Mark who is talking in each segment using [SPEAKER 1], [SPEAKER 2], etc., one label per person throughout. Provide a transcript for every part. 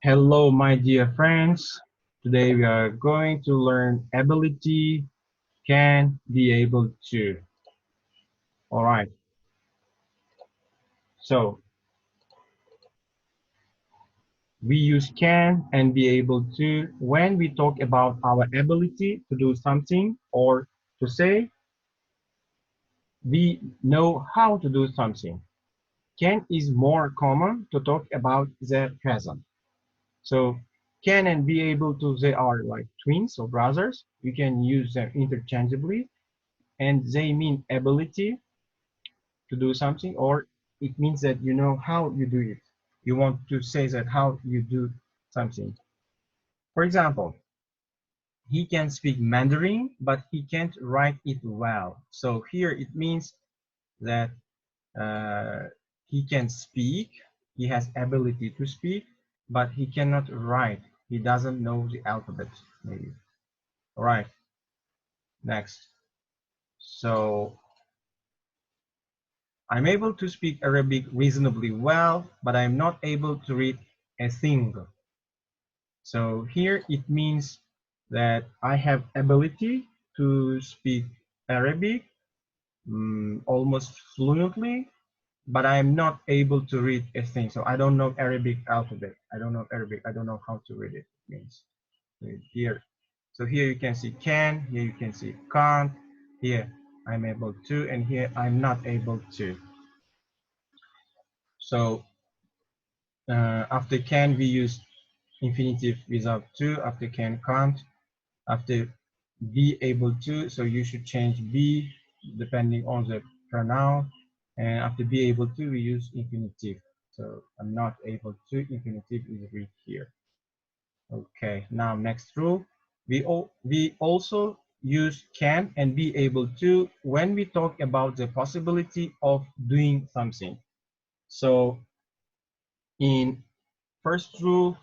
[SPEAKER 1] Hello, my dear friends. Today we are going to learn ability, can, be able to. All right. So we use can and be able to when we talk about our ability to do something or to say we know how to do something. Can is more common to talk about the present. So can and be able to, they are like twins or brothers. You can use them interchangeably and they mean ability to do something, or it means that you know how you do it. You want to say that how you do something. For example, he can speak Mandarin, but he can't write it well. So here it means that uh, he can speak, he has ability to speak, but he cannot write. He doesn't know the alphabet, maybe. All right, next. So I'm able to speak Arabic reasonably well, but I'm not able to read a thing. So here it means that I have ability to speak Arabic almost fluently, but I'm not able to read a thing. So I don't know Arabic alphabet. I don't know Arabic. I don't know how to read it. It means here. So here you can see can, here you can see can't, here I'm able to, and here I'm not able to. So after can we use infinitive without to, after can can't, after be able to, so you should change be depending on the pronoun, and after be able to we use infinitive. So I'm not able to, infinitive is read here. Okay, now next rule, we also use can and be able to when we talk about the possibility of doing something. So in first rule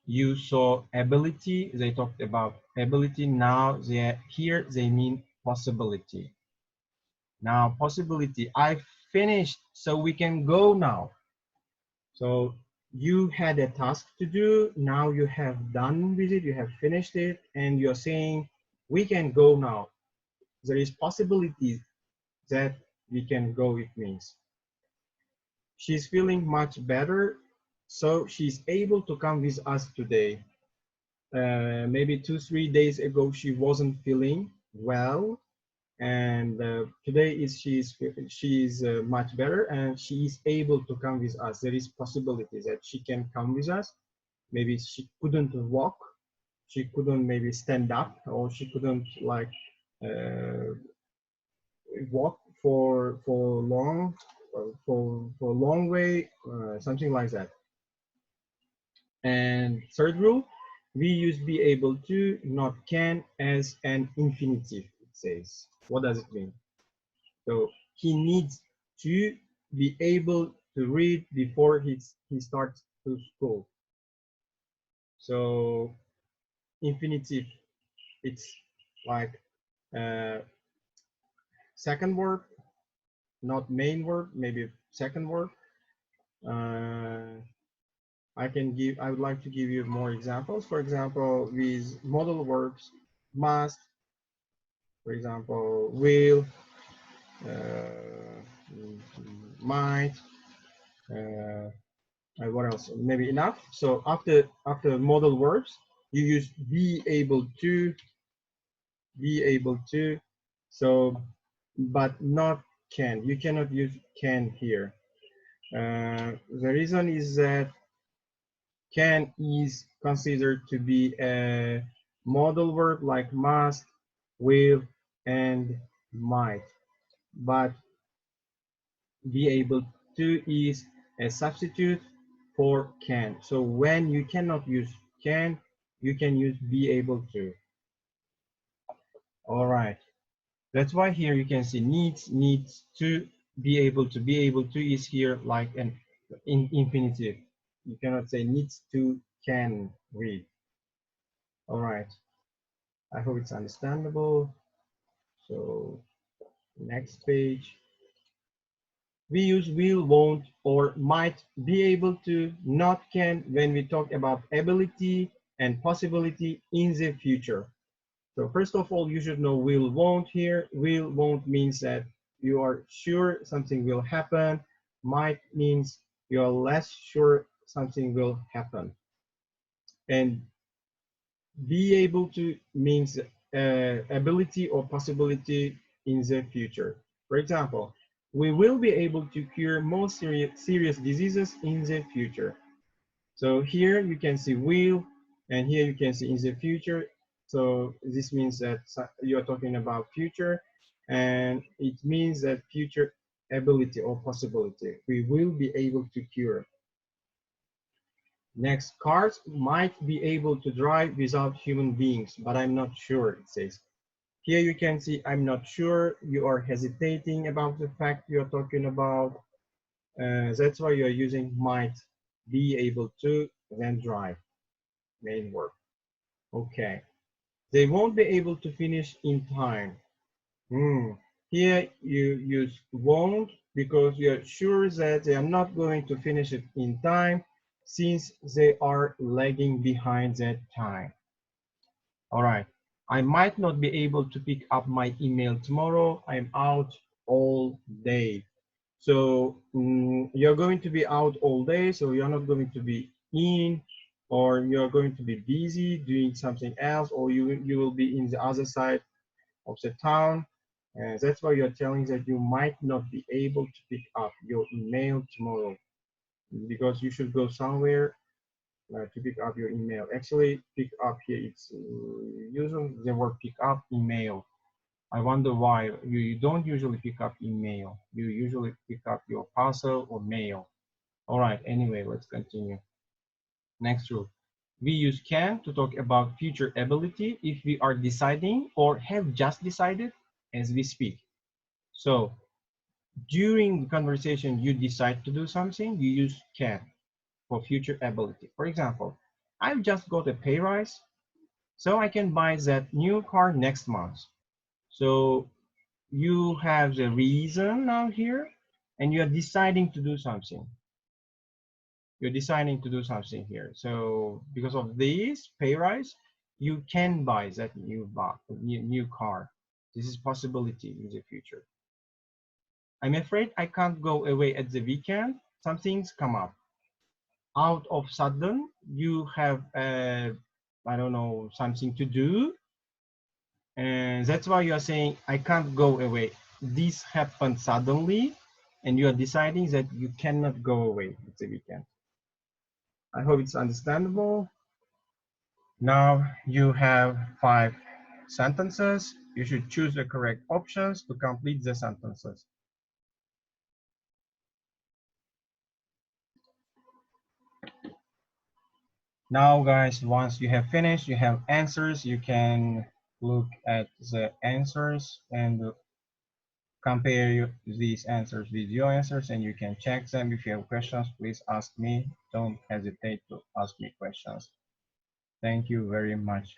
[SPEAKER 1] you saw ability, they talked about ability. Now here they mean possibility. Now possibility, I finished, so we can go now. So you had a task to do, now you have done with it, you have finished it, and you're saying we can go now. There is possibility that we can go, it means. She's feeling much better, so she's able to come with us today. Maybe 2-3 days ago she wasn't feeling well, and today she's much better and she is able to come with us. There is possibility that she can come with us. Maybe she couldn't walk, she couldn't maybe stand up, or she couldn't like uh, walk for long for a long way, something like that. And third rule, we use be able to, not can, as an infinitive, it says. What does it mean? So he needs to be able to read before he starts to school. So infinitive, it's like second word, not main word, maybe second word. Uh, I would like to give you more examples. For example, with modal verbs, must, for example, will, might, what else? Maybe enough. So after modal verbs, you use be able to. So, but not can. You cannot use can here. The reason is that can is considered to be a modal verb like must, will, and might, but be able to is a substitute for can. So when you cannot use can, you can use be able to. All right. That's why here you can see needs to, be able to. Be able to is here like an infinitive. You cannot say needs to can read. All right. I hope it's understandable. So next page. We use will, won't, or might be able to, not can when we talk about ability and possibility in the future. So first of all, you should know will, won't here. Will, won't means that you are sure something will happen. Might means you are less sure something will happen. And be able to means ability or possibility in the future. For example, we will be able to cure most serious diseases in the future. So here you can see will, and here you can see in the future. So this means that you are talking about future, and it means that future ability or possibility. We will be able to cure. Next, cars might be able to drive without human beings, but I'm not sure, it says. Here you can see, I'm not sure. You are hesitating about the fact you're talking about. That's why you're using might be able to, then drive, main verb. Okay. They won't be able to finish in time. Here you use won't because you're sure that they are not going to finish it in time since they are lagging behind that time. All right. I might not be able to pick up my email tomorrow. I'm out all day. So you're going to be out all day, so you're not going to be in, or you're going to be busy doing something else, or you will be in the other side of the town. And that's why you're telling that you might not be able to pick up your email tomorrow because you should go somewhere to pick up your email. Actually, pick up here, it's using the word pick up email. I wonder why you don't usually pick up email. You usually pick up your parcel or mail. All right, anyway, let's continue. Next rule. We use can to talk about future ability if we are deciding or have just decided as we speak. So during the conversation, you decide to do something, you use can for future ability. For example, I've just got a pay rise, so I can buy that new car next month. So you have the reason now here, and you're deciding to do something. You're deciding to do something here. So because of this pay rise, you can buy that new car. This is possibility in the future. I'm afraid I can't go away at the weekend. Some things come up. Out of sudden, you have, I don't know, something to do. And that's why you're saying, I can't go away. This happened suddenly, and you're deciding that you cannot go away at the weekend. I hope it's understandable. Now you have 5 sentences. You should choose the correct options to complete the sentences. Now, guys, once you have finished, you have answers, you can look at the answers and compare these answers with your answers, and you can check them. If you have questions, please ask me. Don't hesitate to ask me questions. Thank you very much.